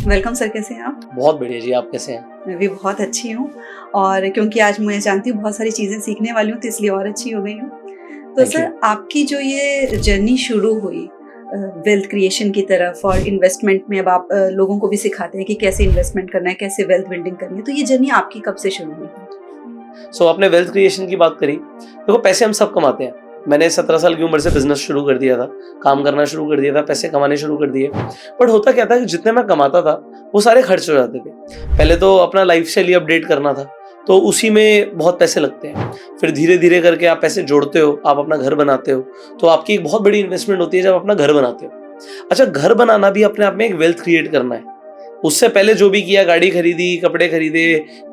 Welcome sir, कैसे हैं आप? बहुत बढ़िया जी, आप कैसे हैं? मैं भी बहुत अच्छी हूँ और क्योंकि आज मैं जानती हूँ बहुत सारी चीज़ें सीखने वाली हूँ तो इसलिए और अच्छी हो गई हूँ। तो थैंक यू। सर आपकी जो ये जर्नी शुरू हुई वेल्थ क्रिएशन की तरफ और इन्वेस्टमेंट में, अब आप लोगों को भी सिखाते हैं कि कैसे इन्वेस्टमेंट करना है, कैसे वेल्थ बिल्डिंग करनी है। तो ये जर्नी आपकी कब से शुरू हुई थी? आपने वेल्थ क्रिएशन की बात करी। देखो, पैसे हम सब कमाते हैं। मैंने 17 साल की उम्र से बिजनेस शुरू कर दिया था, काम करना शुरू कर दिया था, पैसे कमाने शुरू कर दिए। बट होता क्या था कि जितने मैं कमाता था वो सारे खर्च हो जाते थे। पहले तो अपना लाइफस्टाइल ही अपडेट करना था, तो उसी में बहुत पैसे लगते हैं। फिर धीरे धीरे करके आप पैसे जोड़ते हो, आप अपना घर बनाते हो, तो आपकी एक बहुत बड़ी इन्वेस्टमेंट होती है जब अपना घर बनाते हो। अच्छा, घर बनाना भी अपने आप में एक वेल्थ क्रिएट करना है। उससे पहले जो भी किया, गाड़ी खरीदी, कपड़े खरीदे,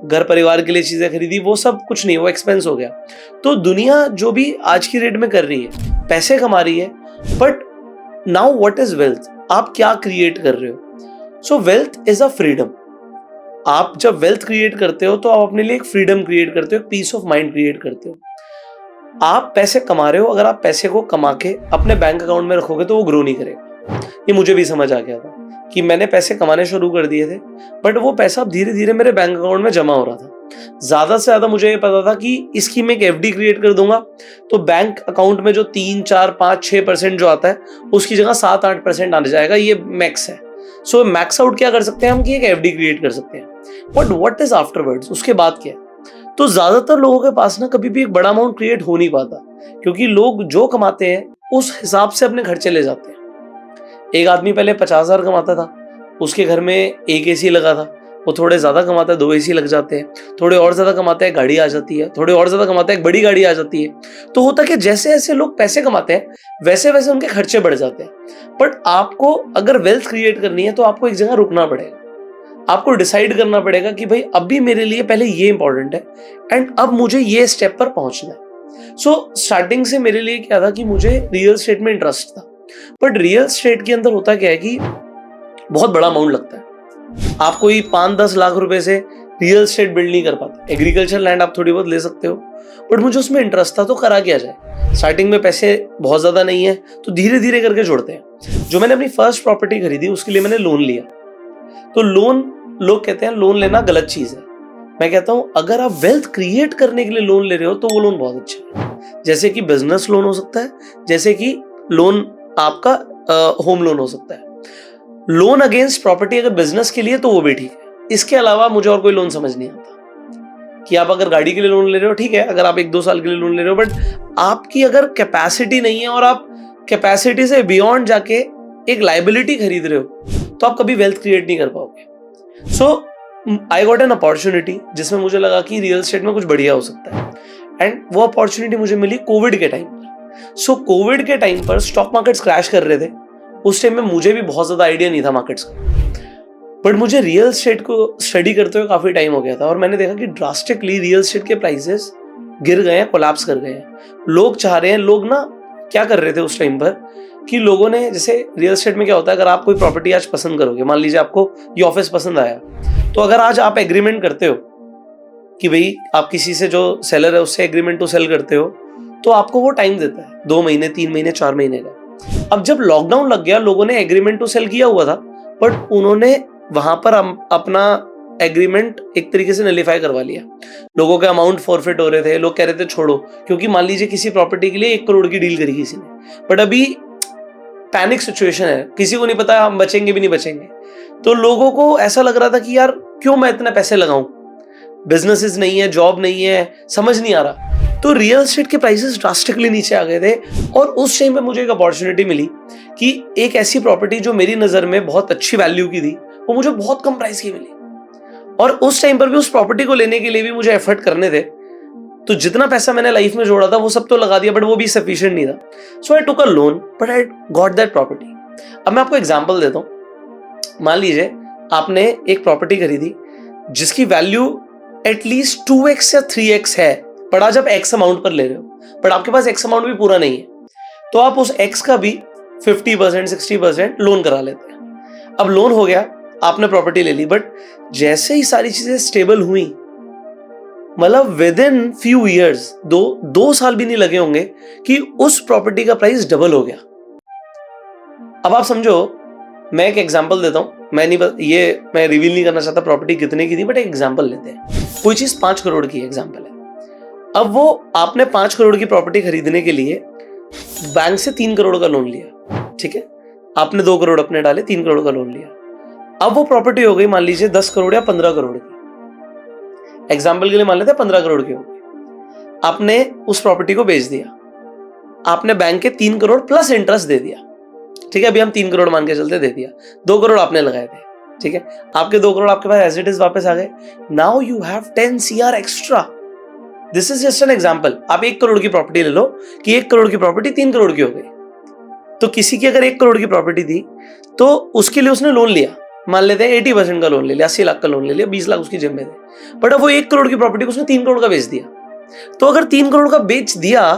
घर परिवार के लिए चीजें खरीदी, वो सब कुछ नहीं, वो एक्सपेंस हो गया। तो दुनिया जो भी आज की रेट में कर रही है, पैसे कमा रही है, but now what is wealth? आप क्या क्रिएट कर रहे हो? सो वेल्थ इज अ फ्रीडम। आप जब वेल्थ क्रिएट करते हो तो आप अपने लिए एक फ्रीडम क्रिएट करते हो, एक पीस ऑफ माइंड क्रिएट करते हो। आप पैसे कमा रहे हो, अगर आप पैसे को कमा के अपने बैंक अकाउंट में रखोगे तो वो ग्रो नहीं करेगा। ये मुझे भी समझ आ गया था कि मैंने पैसे कमाने शुरू कर दिए थे, बट वो पैसा धीरे धीरे मेरे बैंक अकाउंट में जमा हो रहा था। ज्यादा से ज्यादा मुझे ये पता था कि इसकी मैं एक एफडी क्रिएट कर दूंगा तो बैंक अकाउंट में जो 3, 4, 5, 6% जो आता है उसकी जगह 7, 8% आने जाएगा। ये मैक्स है। सो मैक्स आउट क्या कर सकते हैं हम कि एक एफडी क्रिएट कर सकते हैं। But what is afterwards? उसके बाद क्या है? तो ज्यादातर लोगों के पास ना कभी भी एक बड़ा अमाउंट क्रिएट हो नहीं पाता, क्योंकि लोग जो कमाते हैं उस हिसाब से अपने खर्चे ले जाते हैं। एक आदमी पहले 50,000 कमाता था, उसके घर में एक एसी लगा था। वो थोड़े ज्यादा कमाता है, 2 एसी लग जाते हैं। थोड़े और ज्यादा कमाते हैं, गाड़ी आ जाती है। थोड़े और ज्यादा कमाते हैं, एक बड़ी गाड़ी आ जाती है। तो होता कि जैसे जैसे लोग पैसे कमाते हैं वैसे वैसे उनके खर्चे बढ़ जाते हैं। बट आपको अगर वेल्थ क्रिएट करनी है तो आपको एक जगह रुकना पड़ेगा। आपको डिसाइड करना पड़ेगा कि भाई अभी मेरे लिए पहले ये इंपॉर्टेंट है एंड अब मुझे ये स्टेप पर पहुंचना है। स्टार्टिंग से मेरे लिए क्या था कि मुझे रियल एस्टेट में इंटरेस्ट था। बट रियल एस्टेट के अंदर होता क्या है कि बहुत बड़ा अमाउंट लगता है। आप कोई 5-10 लाख रुपए से रियल एस्टेट बिल्ड नहीं कर पाते। एग्रीकल्चर लैंड आप थोड़ी बहुत ले सकते हो, बट मुझे उसमें इंटरेस्ट था तो करा किया जाए। स्टार्टिंग में पैसे बहुत ज्यादा नहीं है तो धीरे धीरे करके जोड़ते हैं। जो मैंने अपनी फर्स्ट प्रॉपर्टी खरीदी उसके लिए मैंने लोन लिया। तो लोन, लोग कहते हैं लोन लेना गलत चीज है। मैं कहता हूं अगर आप वेल्थ क्रिएट करने के लिए लोन ले रहे हो तो वो लोन बहुत अच्छा है। जैसे कि बिजनेस लोन हो सकता है, जैसे कि लोन आपका होम लोन हो सकता है। लोन अगेंस्ट प्रॉपर्टी अगर बिजनेस के लिए तो वो भी ठीक है। इसके अलावा मुझे और कोई लोन समझ नहीं आता। कि आप अगर गाड़ी के लिए लोन ले रहे हो ठीक है, अगर आप 1-2 साल के लिए लोन ले रहे हो, बट आपकी अगर कैपेसिटी नहीं है और आप कैपेसिटी से बियॉन्ड जाके एक लाइबिलिटी खरीद रहे हो तो आप कभी वेल्थ क्रिएट नहीं कर पाओगे। आई गॉट एन अपॉर्चुनिटी जिसमें मुझे लगा कि रियल एस्टेट में कुछ बढ़िया हो सकता है, एंड वो अपॉर्चुनिटी मुझे मिली कोविड के टाइम पर। कोविड के टाइम पर स्टॉक मार्केट्स क्रैश कर रहे थे। उस टाइम में मुझे भी बहुत ज्यादा आइडिया नहीं था मार्केट्स का, बट मुझे रियल एस्टेट को स्टडी करते हुए काफी टाइम हो गया था और मैंने देखा कि ड्रास्टिकली रियल एस्टेट के प्राइसेस गिर गए हैं, कोलैप्स कर गए हैं। लोग चाह रहे हैं, लोग ना क्या कर रहे थे उस टाइम पर कि लोगों ने, जैसे रियल एस्टेट में क्या होता है, अगर आप कोई प्रॉपर्टी आज पसंद करोगे, मान लीजिए आपको ये ऑफिस पसंद आया, तो अगर आज आप एग्रीमेंट करते हो कि भाई आप किसी से जो सेलर है उससे एग्रीमेंट टू सेल करते हो, तो आपको वो टाइम देता है 2 महीने, 3 महीने, 4 महीने का। अब जब लॉकडाउन लग गया, लोगों ने एग्रीमेंट टू सेल किया हुआ था, बट उन्होंने वहां पर अपना एग्रीमेंट एक तरीके से नलिफाई करवा लिया। लोगों के अमाउंट फॉरफिट हो रहे थे, लोग कह रहे थे छोड़ो, क्योंकि मान लीजिए किसी प्रॉपर्टी के लिए 1 करोड़ की डील करी किसी ने, बट अभी पैनिक सिचुएशन है, किसी को नहीं पता हम बचेंगे भी नहीं बचेंगे। तो लोगों को ऐसा लग रहा था कि यार क्यों मैं इतने पैसे लगाऊं, बिजनेसेस नहीं है, जॉब नहीं है, समझ नहीं आ रहा। तो रियल एस्टेट के प्राइसेस ड्रास्टिकली नीचे आ गए थे और उस टाइम पे मुझे एक अपॉर्चुनिटी मिली कि एक ऐसी प्रॉपर्टी जो मेरी नजर में बहुत अच्छी वैल्यू की थी वो मुझे बहुत कम प्राइस की मिली। और उस टाइम पर भी उस प्रॉपर्टी को लेने के लिए भी मुझे एफर्ट करने थे। तो जितना पैसा मैंने लाइफ में जोड़ा था वो सब तो लगा दिया, बट वो भी सफिशिएंट नहीं था। So I took a loan but I got that property. अब मैं आपको एग्जांपल देता हूं। मान लीजिए आपने एक प्रॉपर्टी खरीदी जिसकी वैल्यू एटलीस्ट 2x या 3x है, पर आज आप x अमाउंट पर ले रहे हो, बट आपके पास x अमाउंट भी पूरा नहीं है, तो आप उस x का भी 50%, 60% लोन करा लेते हैं। अब लोन हो गया, आपने प्रॉपर्टी ले ली, बट जैसे ही सारी चीजें स्टेबल हुई, मतलब विद इन फ्यू ईयर्स, 2 साल भी नहीं लगे होंगे कि उस प्रॉपर्टी का प्राइस डबल हो गया। अब आप समझो मैं एक एग्जांपल देता हूँ, मैं रिवील नहीं करना चाहता प्रॉपर्टी कितने की थी, बट एक एग्जांपल लेते हैं। कोई चीज 5 करोड़ की एग्जांपल है। अब वो आपने 5 करोड़ की प्रॉपर्टी खरीदने के लिए बैंक से 3 करोड़ का लोन लिया, ठीक है, आपने 2 करोड़ अपने डाले, 3 करोड़ का लोन लिया। अब वो प्रॉपर्टी हो गई मान लीजिए 10 करोड़ या 15 करोड़ की, एग्जाम्पल के लिए मान लेते हैं 15 करोड़ की हो गई। आपने उस प्रॉपर्टी को बेच दिया, आपने बैंक के 3 करोड़ प्लस इंटरेस्ट दे दिया, ठीक है, अभी हम 3 करोड़ मान के चलते, दे दिया, 2 करोड़ आपने लगाए थे, ठीक है, आपके 2 करोड़ आपके पास एज इट इज वापस आ गए। Now you have 10 CR extra. This is just an example. आप 1 करोड़ की प्रॉपर्टी ले लो कि 1 करोड़ की प्रॉपर्टी 3 करोड़ की हो गई। तो किसी की अगर 1 करोड़ की प्रॉपर्टी थी तो उसके लिए उसने लोन लिया, मान लेते हैं 80% का लोन ले लिया, 80 लाख का लोन ले लिया, 20 लाख उसकी जेब में थे, बट अब वो 1 करोड़ की प्रॉपर्टी को उसने 3 करोड़ का बेच दिया। तो अगर 3 करोड़ का बेच दिया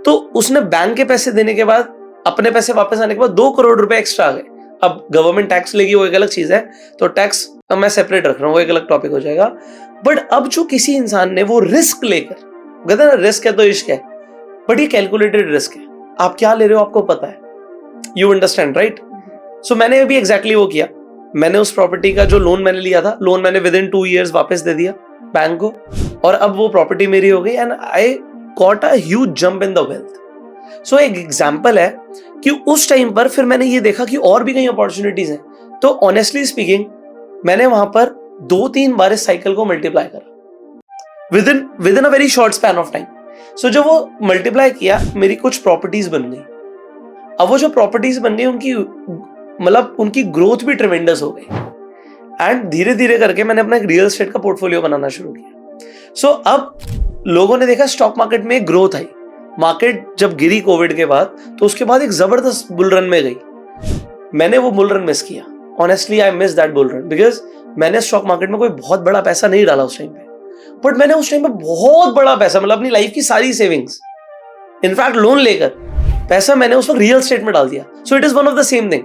तो उसने बैंक के पैसे देने के बाद, अपने पैसे वापस आने के बाद 2 करोड़ रुपए एक्स्ट्रा आ गए। अब गवर्नमेंट टैक्स लेगी, वो एक अलग चीज है, तो टैक्स मैं सेपरेट रख रहा हूं, वो एक अलग टॉपिक हो जाएगा। बट अब जो किसी इंसान ने वो रिस्क लेकर, कहते हैं ना रिस्क है तो इश्क है, बट ये कैलकुलेटेड रिस्क है, आप क्या ले रहे हो आपको पता है, यू अंडरस्टैंड राइट। सो मैंने भी एग्जैक्टली वो किया। मैंने उस प्रॉपर्टी का जो लोन मैंने लिया था, लोन मैंने विद इन 2 years वापस दे दिया बैंक को, और अब वो प्रॉपर्टी मेरी हो गई and I got a huge jump in the wealth. So एक एग्जांपल है कि उस टाइम पर फिर मैंने ये देखा कि और भी कई अपॉर्चुनिटीज हैं, तो ऑनेस्टली स्पीकिंग मैंने वहां पर 2-3 बार इस साइकिल को मल्टीप्लाई करा within a very short span of time. So जब वो मल्टीप्लाई किया, मेरी कुछ प्रॉपर्टीज बन गई। अब वो जो प्रॉपर्टीज बन गई उनकी ग्रोथ भी ट्रेमेंडस हो गई एंड धीरे धीरे करके मैंने अपना एक रियल एस्टेट का पोर्टफोलियो बनाना शुरू किया। सो अब लोगों ने देखा स्टॉक मार्केट में ग्रोथ आई, मार्केट जब गिरी कोविड के बाद, तो उसके बाद एक जबरदस्त बुल रन में गई। मैंने वो बुल रन मिस किया, honestly I miss that bull run, because मैंने स्टॉक मार्केट में कोई बहुत बड़ा पैसा नहीं डाला उस टाइम पे, बट मैंने उस टाइम पे बहुत बड़ा पैसा, मतलब अपनी लाइफ की सारी सेविंग्स, इनफैक्ट लोन लेकर पैसा मैंने उस वक्त रियल एस्टेट में डाल दिया। So it is one of the same thing.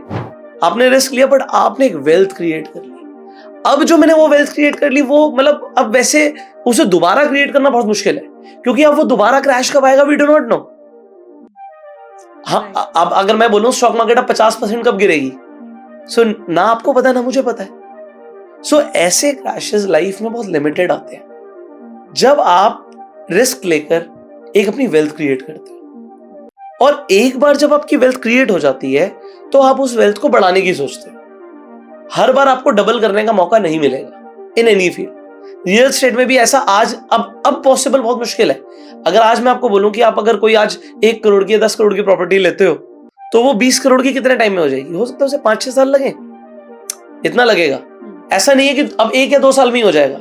आपने रिस्क लिया बट आपने एक वेल्थ क्रिएट कर ली। अब जो मैंने वो वेल्थ क्रिएट कर ली, वो मतलब अब वैसे उसे दोबारा क्रिएट करना बहुत मुश्किल है, क्योंकि अब वो दोबारा क्रैश कब आएगा वी डू नॉट नो। हाँ, अब अगर मैं बोलूं स्टॉक मार्केट अब 50% कब गिरेगी, सो ना आपको पता है ना मुझे पता है। सो ऐसे क्रैशेस लाइफ में बहुत लिमिटेड आते हैं जब आप रिस्क लेकर एक अपनी वेल्थ क्रिएट करते हो, और एक बार जब आपकी वेल्थ क्रिएट हो जाती है तो आप उस वेल्थ को बढ़ाने की सोचते हो। हर बार आपको डबल करने का मौका नहीं मिलेगा in any field. Real estate में भी ऐसा आज अब पॉसिबल बहुत मुश्किल है। अगर आज मैं आपको बोलूं कि आप अगर कोई आज 1 करोड़ की या 10 करोड़ की प्रॉपर्टी लेते हो, तो वो 20 करोड़ की कितने टाइम में हो जाएगी? हो सकता है उसे 5-6 साल लगे, इतना लगेगा। ऐसा नहीं है कि अब 1 या 2 साल में ही हो जाएगा।